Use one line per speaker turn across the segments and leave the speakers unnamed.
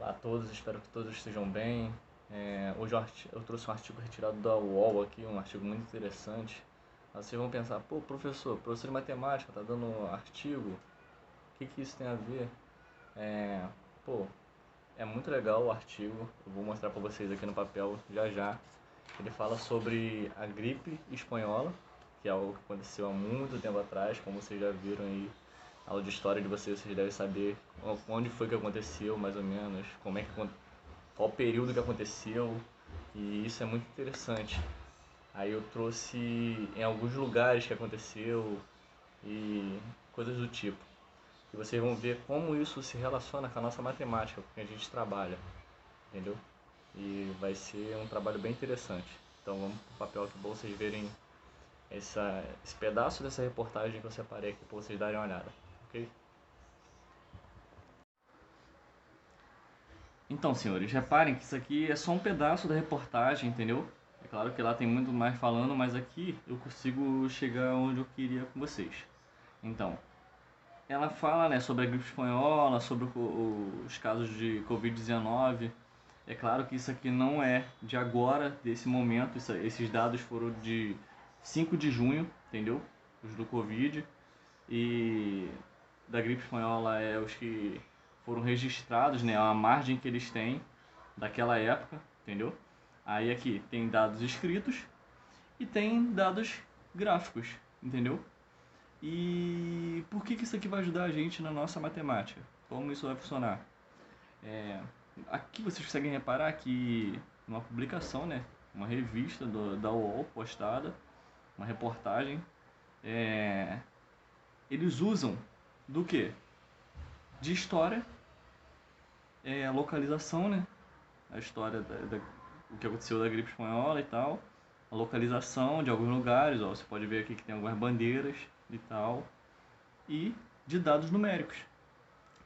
Olá a todos, espero que todos estejam bem. Hoje eu trouxe um artigo retirado da UOL aqui, um artigo muito interessante. Vocês vão pensar, pô, professor de matemática, tá dando artigo, o que isso tem a ver? É, pô, é muito legal o artigo, eu vou mostrar para vocês aqui no papel já já. Ele fala sobre a gripe espanhola, que é algo que aconteceu há muito tempo atrás, como vocês já viram aí. Aula de história de vocês devem saber onde foi que aconteceu, mais ou menos, qual período que aconteceu, e isso é muito interessante. Aí eu trouxe em alguns lugares que aconteceu e coisas do tipo. E vocês vão ver como isso se relaciona com a nossa matemática, com que a gente trabalha, entendeu? E vai ser um trabalho bem interessante. Então vamos pro papel aqui para vocês verem esse pedaço dessa reportagem que eu separei aqui para vocês darem uma olhada, ok? Então, senhores, reparem que isso aqui é só um pedaço da reportagem, entendeu? É claro que lá tem muito mais falando, mas aqui eu consigo chegar onde eu queria com vocês. Então, ela fala, né, sobre a gripe espanhola, sobre os casos de Covid-19. É claro que isso aqui não é de agora, desse momento. Esses dados foram de 5 de junho, entendeu? Os do Covid. E da gripe espanhola é os que foram registrados, né? A margem que eles têm daquela época, entendeu? Aí aqui tem dados escritos e tem dados gráficos, entendeu? E por que isso aqui vai ajudar a gente na nossa matemática? Como isso vai funcionar? Aqui vocês conseguem reparar que numa publicação, né? Uma revista da UOL postada, uma reportagem, eles usam do que? De história, localização, né? A história o que aconteceu da gripe espanhola e tal, a localização de alguns lugares, ó, você pode ver aqui que tem algumas bandeiras e tal, e de dados numéricos,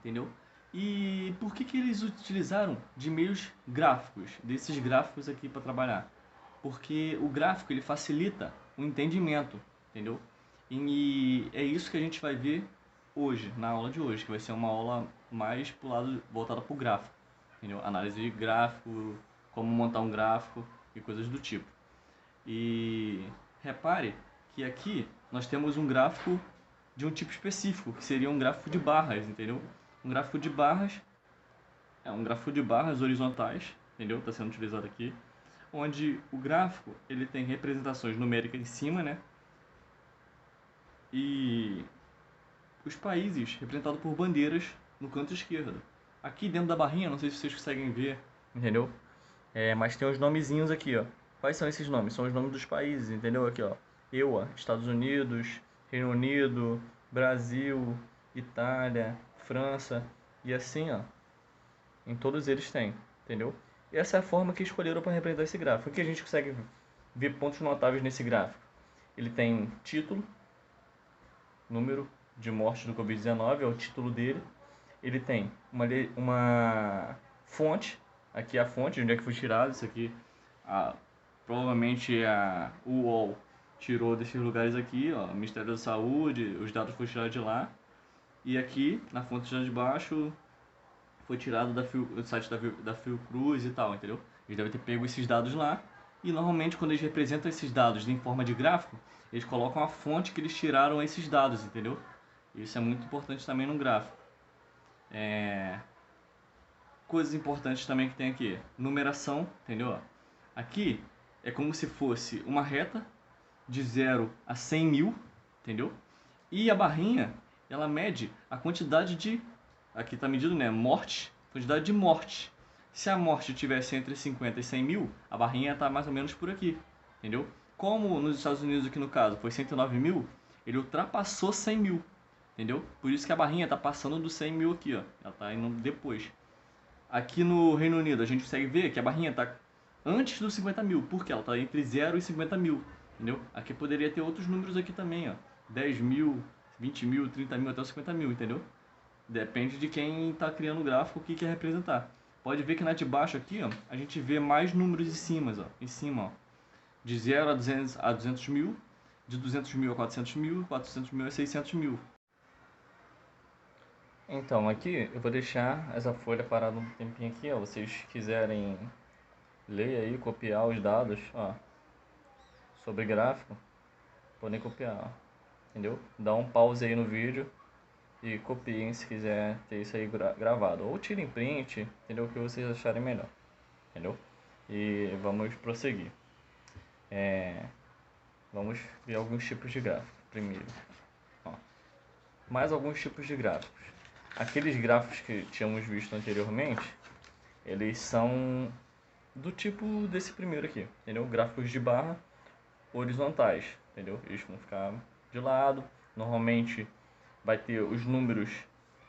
entendeu? E por que eles utilizaram de meios gráficos, desses gráficos aqui para trabalhar? Porque o gráfico ele facilita o entendimento, entendeu? E é isso que a gente vai ver hoje, na aula de hoje, que vai ser uma aula mais pro lado voltada para o gráfico, entendeu? Análise de gráfico, como montar um gráfico e coisas do tipo. E repare que aqui nós temos um gráfico de um tipo específico, que seria um gráfico de barras, entendeu? Um gráfico de barras é um gráfico de barras horizontais, entendeu? Está sendo utilizado aqui, onde o gráfico ele tem representações numéricas em cima, né? E os países representados por bandeiras no canto esquerdo. Aqui dentro da barrinha, não sei se vocês conseguem ver, entendeu? Mas tem os nomezinhos aqui, ó. Quais são esses nomes? São os nomes dos países, entendeu? Aqui, ó. EUA, Estados Unidos, Reino Unido, Brasil, Itália, França e assim, ó. Em todos eles tem, entendeu? E essa é a forma que escolheram para representar esse gráfico. Aqui a gente consegue ver pontos notáveis nesse gráfico. Ele tem título, número de mortes do Covid-19, é o título dele. Ele tem uma fonte, aqui é a fonte, de onde é que foi tirado isso aqui. Provavelmente a UOL tirou desses lugares aqui, ó, Ministério da Saúde, os dados foram tirados de lá. E aqui, na fonte de baixo, foi tirado do site da Fiocruz e tal, entendeu? Eles devem ter pego esses dados lá. E normalmente quando eles representam esses dados em forma de gráfico, eles colocam a fonte que eles tiraram esses dados, entendeu? Isso é muito importante também no gráfico. Coisas importantes também que tem aqui. Numeração, entendeu? Aqui é como se fosse uma reta de 0 a 100 mil, entendeu? E a barrinha, ela mede a quantidade de... Aqui está medido, né? Morte, quantidade de morte. Se a morte tivesse entre 50 e 100 mil, a barrinha está mais ou menos por aqui, entendeu? Como nos Estados Unidos aqui no caso foi 109 mil, ele ultrapassou 100 mil, entendeu? Por isso que a barrinha está passando dos 100 mil aqui, ó. Ela está indo depois. Aqui no Reino Unido a gente consegue ver que a barrinha está antes dos 50 mil, porque ela está entre 0 e 50 mil, entendeu? Aqui poderia ter outros números aqui também, ó. 10 mil, 20 mil, 30 mil até os 50 mil, entendeu? Depende de quem está criando o gráfico, o que quer representar. Pode ver que na de baixo aqui, ó, a gente vê mais números em cima, ó. De 0 a 200 mil, de 200 mil a 400 mil, 400 mil a 600 mil. Então, aqui eu vou deixar essa folha parada um tempinho aqui, ó. Vocês quiserem ler aí, copiar os dados, ó, sobre gráfico, podem copiar, ó, entendeu? Dá um pause aí no vídeo e copiem se quiser ter isso aí gravado. Ou tirem print, entendeu? O que vocês acharem melhor, entendeu? E vamos prosseguir. Vamos ver alguns tipos de gráfico primeiro. Ó, mais alguns tipos de gráficos. Aqueles gráficos que tínhamos visto anteriormente, eles são do tipo desse primeiro aqui, entendeu? Gráficos de barra horizontais, entendeu? Eles vão ficar de lado. Normalmente vai ter os números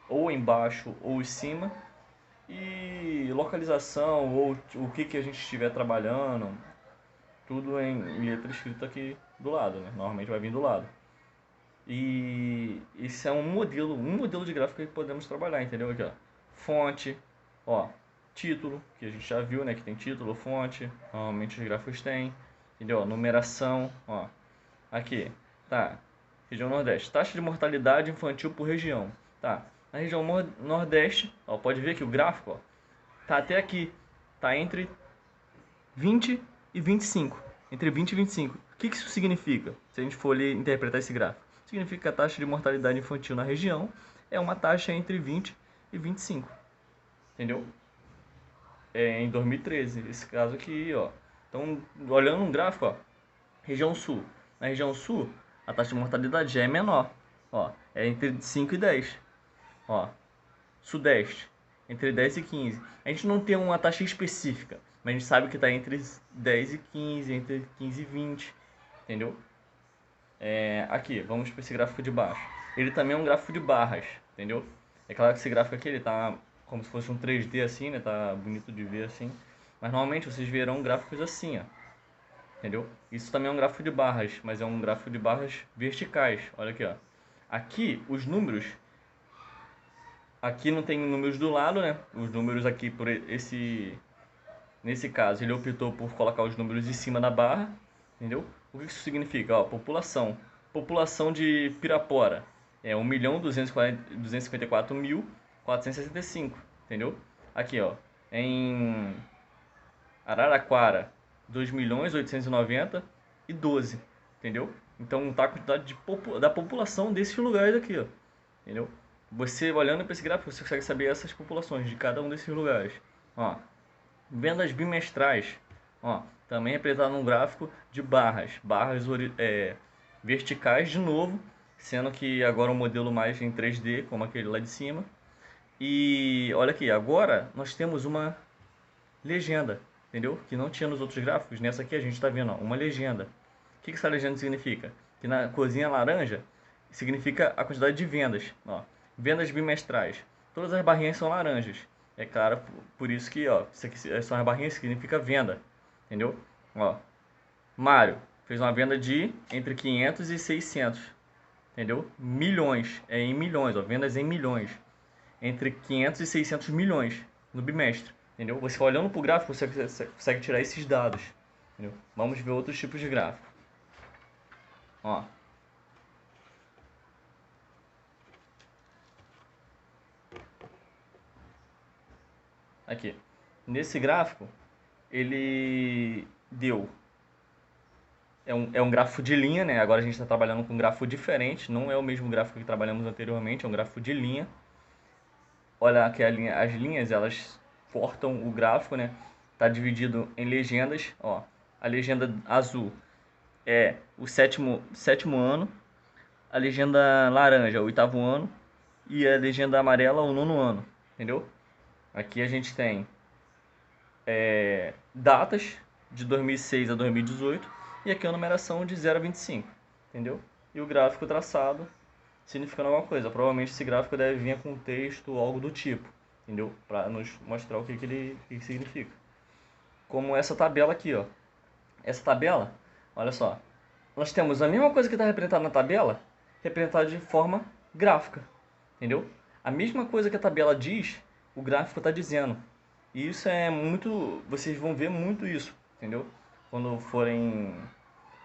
ou embaixo ou em cima e localização ou o que a gente estiver trabalhando, tudo em letra escrita aqui do lado, né? Normalmente vai vir do lado. E esse é um modelo de gráfico que podemos trabalhar, entendeu? Aqui, ó. Fonte, ó, título, que a gente já viu, né? Que tem título, fonte, normalmente os gráficos têm, entendeu? Numeração, ó. Aqui, tá. Região Nordeste. Taxa de mortalidade infantil por região. Tá. Na região Nordeste, ó, pode ver que o gráfico, ó, tá até aqui. Tá entre 20 e 25. Entre 20 e 25. O que isso significa? Se a gente for ler, interpretar esse gráfico. Significa que a taxa de mortalidade infantil na região é uma taxa entre 20 e 25. Entendeu? É em 2013, esse caso aqui, ó. Então, olhando um gráfico, ó, região sul. Na região sul, a taxa de mortalidade já é menor. Ó, é entre 5 e 10. Ó, Sudeste, entre 10 e 15. A gente não tem uma taxa específica, mas a gente sabe que está entre 10 e 15, entre 15 e 20, entendeu? Aqui, vamos para esse gráfico de baixo. Ele também é um gráfico de barras, entendeu? É claro que esse gráfico aqui, ele tá como se fosse um 3D assim, né? Tá bonito de ver assim. Mas normalmente vocês verão gráficos assim, ó. Entendeu? Isso também é um gráfico de barras, mas é um gráfico de barras verticais. Olha aqui, ó. Aqui, os números. Aqui não tem números do lado, né? Os números aqui, por esse. Nesse caso, ele optou por colocar os números em cima da barra. Entendeu? O que isso significa? Ó, população. População de Pirapora é 1.254.465. Entendeu? Aqui, ó. Em Araraquara, 2.890.012, entendeu? Então tá a quantidade da população desses lugares aqui, ó, entendeu? Você olhando para esse gráfico, você consegue saber essas populações de cada um desses lugares. Ó, vendas bimestrais, ó, também representado num gráfico de barras verticais de novo, sendo que agora um modelo mais em 3D, como aquele lá de cima. E olha aqui, agora nós temos uma legenda, entendeu? Que não tinha nos outros gráficos. Nessa aqui a gente está vendo, ó, uma legenda. O que essa legenda significa? Que na corzinha laranja significa a quantidade de vendas. Ó, vendas bimestrais. Todas as barrinhas são laranjas. É claro, por isso que, ó, isso aqui são as barrinhas que significa venda, entendeu? Ó, Mário fez uma venda de entre 500 e 600, entendeu? Milhões, é em milhões, ó, vendas em milhões. Entre 500 e 600 milhões no bimestre, entendeu? Você olhando para o gráfico, você consegue tirar esses dados, entendeu? Vamos ver outros tipos de gráfico. Ó. Aqui. Nesse gráfico, ele deu... É um gráfico de linha, né? Agora a gente está trabalhando com um gráfico diferente. Não é o mesmo gráfico que trabalhamos anteriormente, é um gráfico de linha. Olha aqui as linhas, elas cortam o gráfico, né? Tá dividido em legendas, ó. A legenda azul é o sétimo ano, a legenda laranja, o oitavo ano, e a legenda amarela, o nono ano, entendeu? Aqui a gente tem datas de 2006 a 2018 e aqui a numeração de 0 a 25, entendeu? E o gráfico traçado significando alguma coisa. Provavelmente esse gráfico deve vir com texto ou algo do tipo, entendeu? Para nos mostrar o que ele significa. Como essa tabela aqui, ó. Essa tabela, olha só, nós temos a mesma coisa que está representada na tabela, representada de forma gráfica, entendeu? A mesma coisa que a tabela diz, o gráfico está dizendo. E isso é muito, vocês vão ver muito isso, entendeu? Quando forem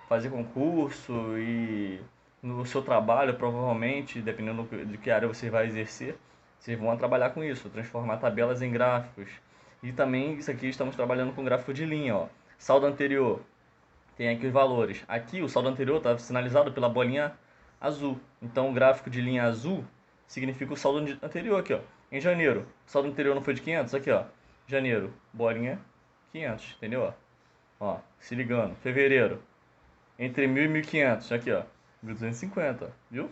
fazer concurso e no seu trabalho, provavelmente, dependendo de que área você vai exercer, Vocês vão trabalhar com isso, transformar tabelas em gráficos. E também, isso aqui, estamos trabalhando com gráfico de linha, ó. Saldo anterior, tem aqui os valores. Aqui, o saldo anterior está sinalizado pela bolinha azul. Então, o gráfico de linha azul significa o saldo anterior aqui, ó. Em janeiro, o saldo anterior não foi de 500? Aqui, ó. Janeiro, bolinha 500, entendeu? Ó, se ligando. Fevereiro, entre 1.000 e 1.500, aqui, ó. 1.250, viu?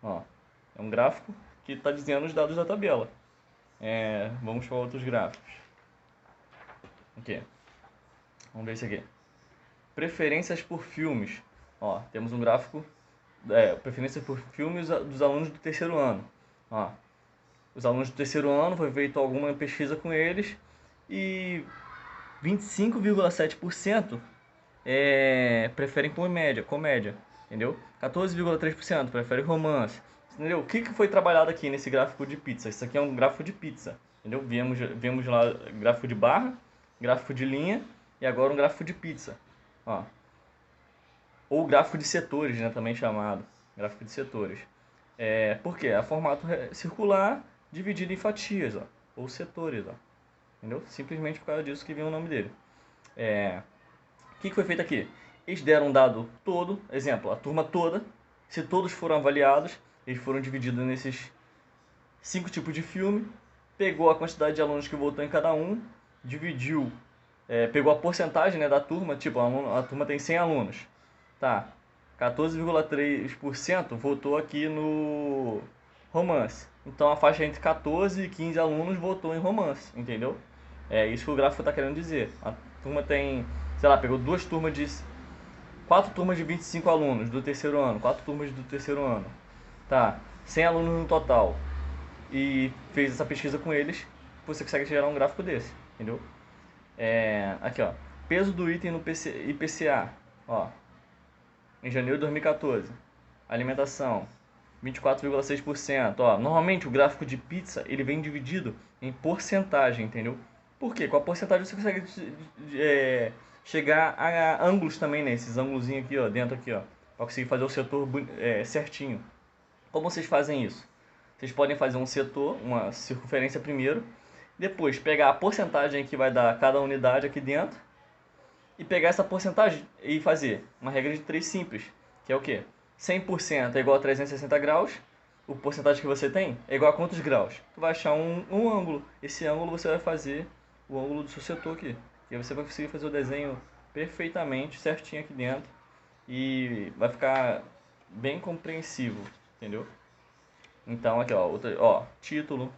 Ó, é um gráfico que está dizendo os dados da tabela. Vamos para outros gráficos. Aqui. Vamos ver esse aqui. Preferências por filmes. Ó, temos um gráfico, preferências por filmes dos alunos do terceiro ano. Ó, os alunos do terceiro ano, foi feita alguma pesquisa com eles e 25,7% preferem comédia, entendeu? 14,3% preferem romance, entendeu? O que foi trabalhado aqui nesse gráfico de pizza? Isso aqui é um gráfico de pizza, entendeu? Vemos lá gráfico de barra, gráfico de linha e agora um gráfico de pizza, ó. Ou gráfico de setores, né, também chamado gráfico de setores. Por quê? É formato circular dividido em fatias, ó, ou setores, ó, entendeu? Simplesmente por causa disso que vem o nome dele. O que foi feito aqui? Eles deram um dado todo, exemplo, a turma toda, se todos foram avaliados, eles foram divididos nesses 5 tipos de filme, pegou a quantidade de alunos que votou em cada um, dividiu, pegou a porcentagem, né, da turma, tipo, a turma tem 100 alunos, tá, 14,3% votou aqui no romance, então a faixa entre 14 e 15 alunos votou em romance, entendeu? É isso que o gráfico está querendo dizer. A turma tem, sei lá, pegou 4 turmas de 25 alunos do terceiro ano, 4 turmas do terceiro ano, tá, 100 alunos no total, e fez essa pesquisa com eles, você consegue gerar um gráfico desse, entendeu? Aqui, ó, peso do item no IPCA, ó, em janeiro de 2014, alimentação, 24,6%, ó, normalmente o gráfico de pizza, ele vem dividido em porcentagem, entendeu? Por quê? Com a porcentagem você consegue chegar a ângulos também, né? Esses ângulozinhos aqui, ó, dentro aqui, ó, para conseguir fazer o setor certinho. Como vocês fazem isso? Vocês podem fazer um setor, uma circunferência primeiro, depois pegar a porcentagem que vai dar cada unidade aqui dentro e pegar essa porcentagem e fazer uma regra de 3 simples, que é o quê? 100% é igual a 360 graus, o porcentagem que você tem é igual a quantos graus? Tu vai achar um ângulo, esse ângulo você vai fazer o ângulo do seu setor aqui, e aí você vai conseguir fazer o desenho perfeitamente, certinho aqui dentro, e vai ficar bem compreensivo, entendeu? Então aqui, ó, título,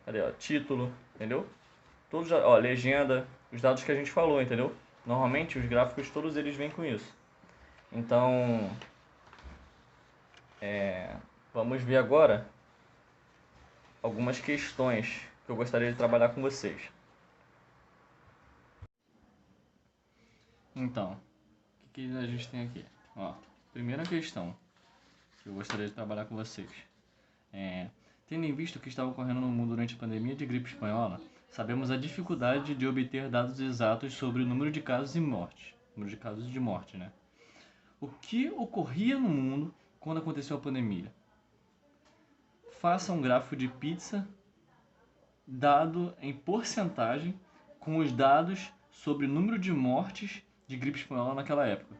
cadê, ó, título, entendeu? Todos, ó, legenda, os dados que a gente falou, entendeu? Normalmente os gráficos todos eles vêm com isso. Então, vamos ver agora algumas questões que eu gostaria de trabalhar com vocês. Então, o que a gente tem aqui? Ó, primeira questão que eu gostaria de trabalhar com vocês. Tendo em vista o que estava ocorrendo no mundo durante a pandemia de gripe espanhola, sabemos a dificuldade de obter dados exatos sobre o número de casos e mortes. Número de casos de morte, né? O que ocorria no mundo quando aconteceu a pandemia? Faça um gráfico de pizza dado em porcentagem com os dados sobre o número de mortes de gripe espanhola naquela época,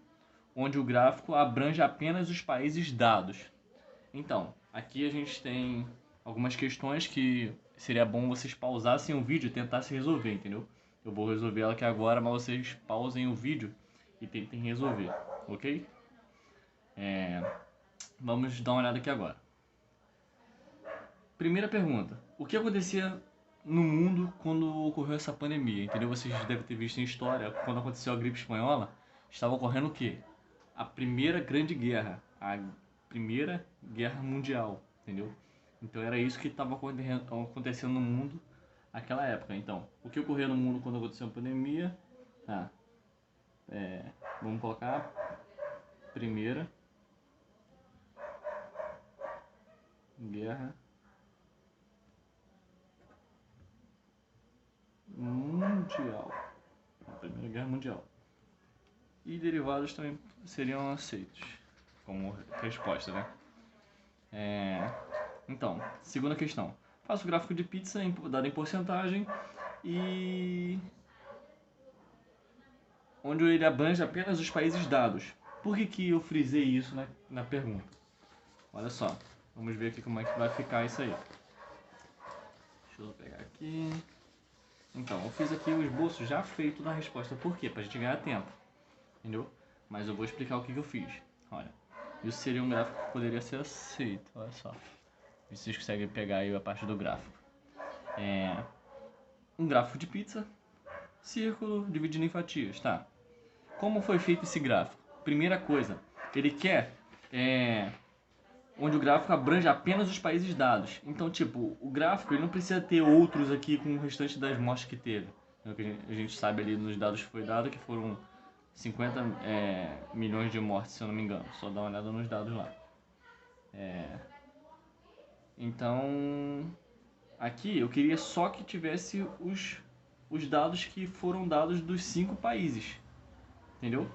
onde o gráfico abrange apenas os países dados. Então, aqui a gente tem algumas questões que seria bom vocês pausassem o vídeo e tentassem resolver, entendeu? Eu vou resolver ela aqui agora, mas vocês pausem o vídeo e tentem resolver, ok? Vamos dar uma olhada aqui agora. Primeira pergunta: o que acontecia no mundo quando ocorreu essa pandemia? Entendeu? Vocês devem ter visto em história, quando aconteceu a gripe espanhola, estava ocorrendo o quê? A Primeira Grande Guerra, a Primeira Guerra Mundial, entendeu? Então era isso que estava acontecendo no mundo naquela época. Então, o que ocorreu no mundo quando aconteceu a pandemia? Vamos colocar Primeira Guerra Mundial. A Primeira Guerra Mundial. E derivados também seriam aceitos como resposta, né? Então, segunda questão. Faço o gráfico de pizza dado em porcentagem e onde ele abrange apenas os países dados. Por que eu frisei isso na pergunta? Olha só, vamos ver aqui como é que vai ficar isso aí. Deixa eu pegar aqui. Então, eu fiz aqui o esboço já feito da resposta. Por quê? Pra gente ganhar tempo. Entendeu? Mas eu vou explicar o que eu fiz. Olha, isso seria um gráfico que poderia ser aceito. Olha só. Vocês conseguem pegar aí a parte do gráfico. Um gráfico de pizza, círculo dividido em fatias, tá? Como foi feito esse gráfico? Primeira coisa, ele quer onde o gráfico abrange apenas os países dados. Então, tipo, o gráfico ele não precisa ter outros aqui com o restante das mortes que teve. O que a gente sabe ali nos dados que foi dado que foram 50 milhões de mortes, se eu não me engano. Só dá uma olhada nos dados lá. Então, aqui eu queria só que tivesse os dados que foram dados dos 5 países. Entendeu?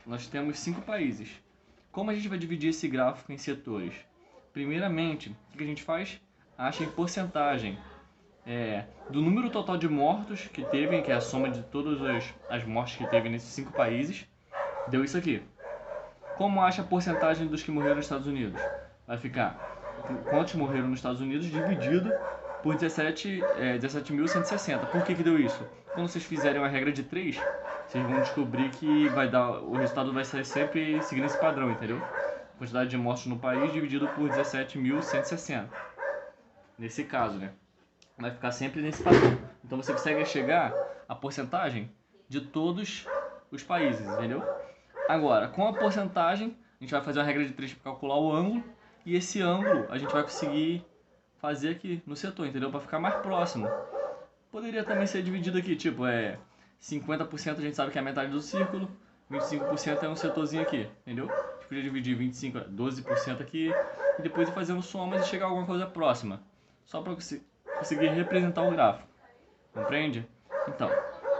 Nós temos 5 países. Como a gente vai dividir esse gráfico em setores? Primeiramente, o que a gente faz? Acha em porcentagem do número total de mortos que teve, que é a soma de todas as mortes que teve nesses 5 países, deu isso aqui. Como acha a porcentagem dos que morreram nos Estados Unidos? Vai ficar quantos morreram nos Estados Unidos dividido por 17.160. Por que deu isso? Quando vocês fizerem uma regra de 3, vocês vão descobrir que o resultado vai sair sempre seguindo esse padrão, entendeu? Quantidade de mortos no país dividido por 17.160. Nesse caso, né? Vai ficar sempre nesse padrão. Então você consegue chegar à porcentagem de todos os países, entendeu? Agora, com a porcentagem, a gente vai fazer uma regra de 3 para calcular o ângulo. E esse ângulo a gente vai conseguir fazer aqui no setor, entendeu? Para ficar mais próximo. Poderia também ser dividido aqui, tipo, 50% a gente sabe que é a metade do círculo, 25% é um setorzinho aqui, entendeu? A gente podia dividir 12% aqui e depois ir fazendo somas e chegar a alguma coisa próxima. Só para conseguir representar o gráfico. Compreende? Então,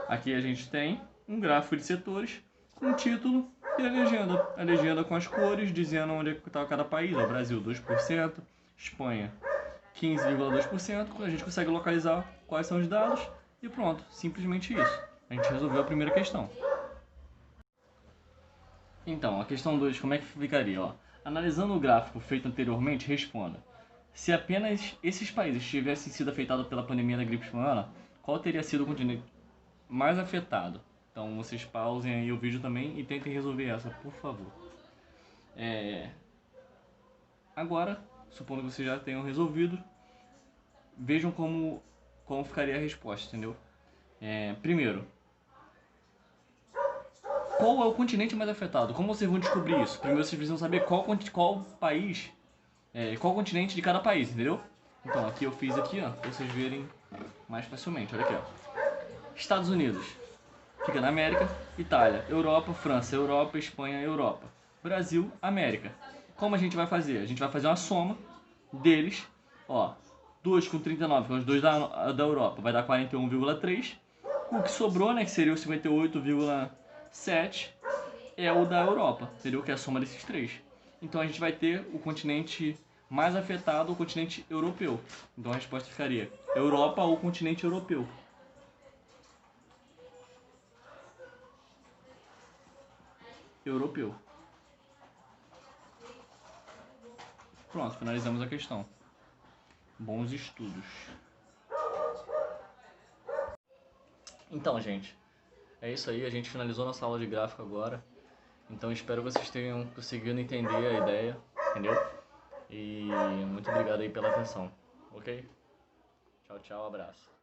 aqui a gente tem um gráfico de setores com título e a legenda. A legenda com as cores dizendo onde está cada país. O Brasil 2%, Espanha 15,2%. A gente consegue localizar quais são os dados e pronto, simplesmente isso. A gente resolveu a primeira questão. Então, a questão 2, como é que ficaria? Ó? Analisando o gráfico feito anteriormente, responda. Se apenas esses países tivessem sido afetados pela pandemia da gripe espanhola, qual teria sido o continente mais afetado? Então vocês pausem aí o vídeo também e tentem resolver essa, por favor. Agora, supondo que vocês já tenham resolvido, vejam como ficaria a resposta, entendeu? Primeiro, qual é o continente mais afetado? Como vocês vão descobrir isso? Primeiro vocês precisam saber qual país, qual continente de cada país, entendeu? Então aqui eu fiz aqui, ó, pra vocês verem mais facilmente. Olha aqui, ó. Estados Unidos fica na América, Itália, Europa, França, Europa, Espanha, Europa, Brasil, América. Como a gente vai fazer? A gente vai fazer uma soma deles, ó, 2 com 39, que são os dois da Europa, vai dar 41,3. O que sobrou, né, que seria o 58,7, é o da Europa, entendeu? Que é a soma desses três. Então a gente vai ter o continente mais afetado, o continente europeu. Então a resposta ficaria Europa ou continente europeu. Europeu. Pronto, finalizamos a questão. Bons estudos. Então, gente, é isso aí. A gente finalizou nossa aula de gráfico agora. Então, espero que vocês tenham conseguido entender a ideia, entendeu? E muito obrigado aí pela atenção, ok? Tchau, tchau, abraço.